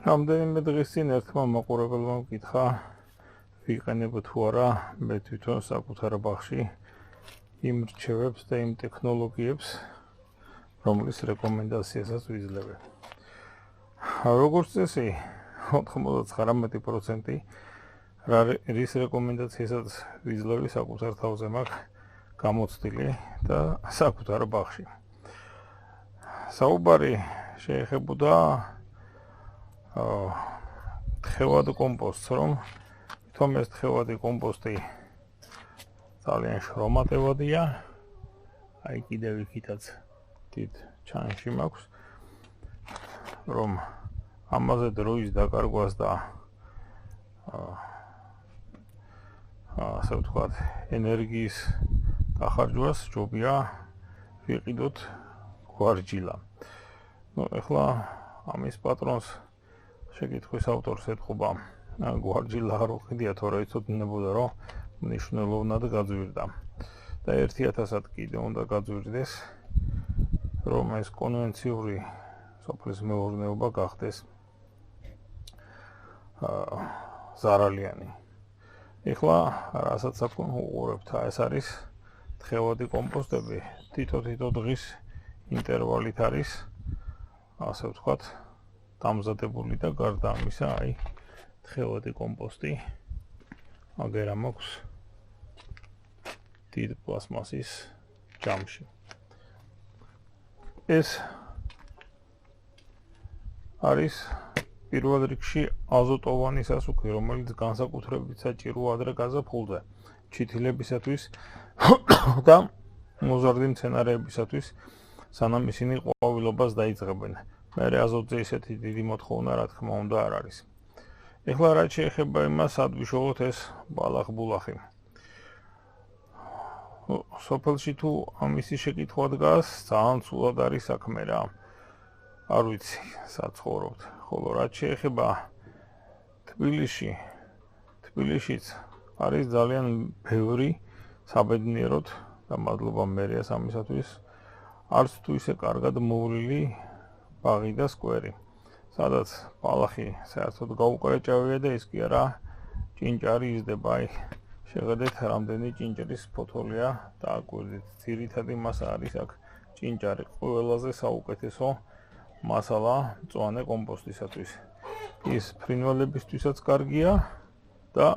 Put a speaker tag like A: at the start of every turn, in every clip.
A: რამდენიმე დღის წინ ერთმა მაყურებელმა მკითხა ვიყენებ თუ არა მე თვითონ საკუთარ ბაღში იმ რჩევებს და იმ ტექნოლოგიებს, რომლის რეკომენდაციასაც ვიძლევენ. როგორც წესი, 99% რის რეკომენდაციასაც ვიძლევი საკუთარ თავზე მაქვს გამოცდილი და საკუთარ ბაღში. საუბარი შეეხებოდა თხევად კომპოსტს, რომ თვითონ ეს თხევადი კომპოსტი ძალიან შრომატევადია, აი კიდევ იქითაც დიდ ჩანში მაქვს, რომ ამაზე დროის დაკარგვას და ასე ვთქვათ, ენერგიის დახარჯვას ჯობია ვიყიდოთ გვარჯილა. ეხლა ამის პატრონს შეკითხვის ავტორს ეთყობა გვარჯილა არ უყიდია, თორე იცოდინებოდა, რომ მნიშვნელოვნად გაძვირდა. და 1000-ად კიდე უნდა გაძვირდეს, რომ ეს კონვენციური სოფლის მეურნეობა გახდეს ზარალიანი. ეხლა რასაც უყურებთ, ეს არის თხევადი კომპოსტები, თითო დღის ინტერვალით არის, ასე ვთქვათ, დამზადებული და გარდა ამისა, აი, თხევადი კომპოსტი აგერა მაქვს დიდ პლასმასის ჯამში. ეს არის პირველ რიგში აზოტოვანი სასუქი, რომელიც განსაკუთრებით საჭიროა ადრე გაზაფხულზე ჩითილებისათვის და მოზარდი მცენარეებისათვის, სანამ ისინი ყვავილობას დაიწყებენ. მერე აზოტზე ისეთი დიდი მოთხოვნა, რა თქმა უნდა, არ არის. ეხლა რაც შეეხება იმას, ადვიშოლოთ ეს ბალახ-ბულახი. სოფელში თუ ამისი შეკითხვა დგას, ძალიან ცუდად არის საქმე რა. არ ვიცი, საცხოვრობთ. ხოლო რაც შეეხება თბილისშიც არის ძალიან ბევრი საბედნიეროდ და მადლობა მერიას ამისათვის, არც თუ ისე კარგად მოვლილი ბაღი და სკვერი, სადაც ბალახი საერთოდ გაუკრეჭავია და ის კი არა ჭინჭარი იზრდება. აი, შეხედეთ, რამდენი ჭინჭრის ფოთოლია დააკვირდით. ძირითადი მასა არის აქ ჭინჭარი. ყველაზე საუკეთესო მასალა მწვანე კომპოსტისათვის. ის ფრინველებისთვისაც კარგია და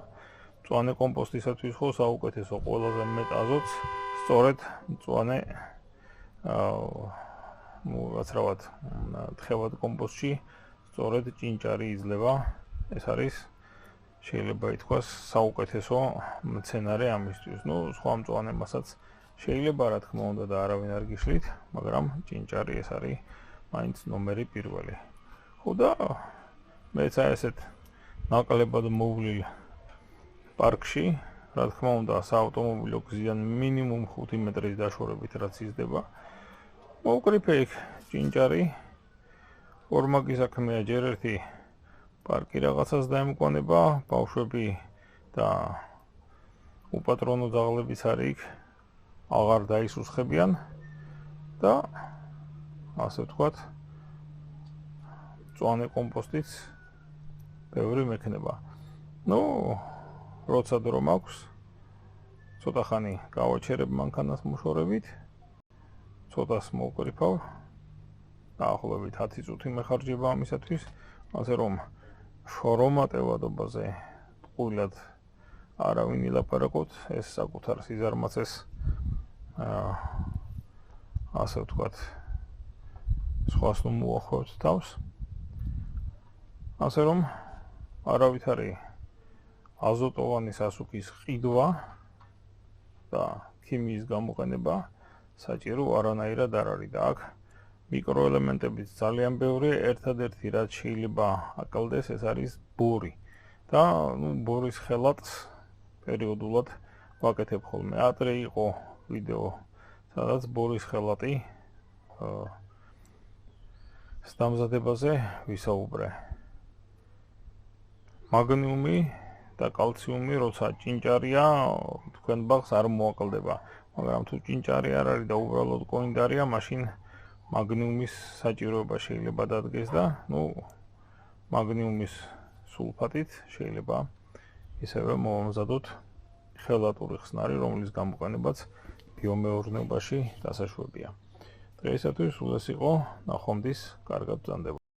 A: მწვანე კომპოსტისათვის ხო საუკეთესო, ყველაზე მეტ აზოტს სწორედ მწვანე რაც თხევად კომპოსტში სწორედ ჭინჭარი იძლევა. ეს არის შეიძლება ითქვას საუკეთესო მცენარე ამისთვის. სხვა მწვანე მასაც შეიძლება, რა თქმა უნდა, და არავინ არ გიშლით, მაგრამ ჭინჭარი ეს არის მაინც ნომერი პირველი. ხო და მეც ესეთ ნაკლებად მოვლილ პარკში, რა თქმა უნდა, საავტომობილო გზიდან მინიმუმ 5 მეტრის დაშორებით რაც იზრდება, მოვკრიფე იქ ჭინჭარი. ორმაგი საქმეა, ჯერ ერთი პარკი რაღაცას დაემკვანება, ბავშვები და უპატრონო ძაღლებიც არის იქ, აღარ დაისუსხებიან და ასე ვთქვათ, მწვანე კომპოსტიც ბევრი მექნება. როცა დრო მაქვს, ცოტა ხანი გავაჩერებ მანქანას მოშორებით, ცოტას მოვკრიფავ, დაახლოებით 10 წუთი მეხარჯება ამისათვის, ასე რომ შრომატევადობაზე ტყუილად არავინ ილაპარაკოთ, ეს საკუთარ სიზარმაცეს ასე ვთქვათ, სხვას ნუ მოახვევთ თავს. ასე რომ არავითარი აზოტოვანი სასუქის ყიდვა და ქიმიის გამოყენება საჭირო არანაირად არ არის და აქ მიკროელემენტებიც ძალიან ბევრი, ერთადერთი რაც შეიძლება აკლდეს, ეს არის ბორი. და ბორის ხელატს პერიოდულად ვაკეთებ ხოლმე. ადრე იყო ვიდეო, სადაც ბორის ხელატი დამზადებაზე ვისაუბრე. მაგნიუმი და კალციუმი, როცა ჭინჭარია, თქვენ ბაღს არ მოაკლდება, მაგრამ თუ ჭინჭარი არ არის და უბრალოდ კოინდარია, მაშინ მაგნიუმის საჭიროება შეიძლება დადგეს და მაგნიუმის სულფატით შეიძლება ისევე მოვამზადოთ ხელატური ხსნარი, რომლის გამოყენებაც ბიომეურნეობაში დასაშვებია. დღეისათვის სულ ეს იყო, ნახვამდის, კარგად ბრძანდება.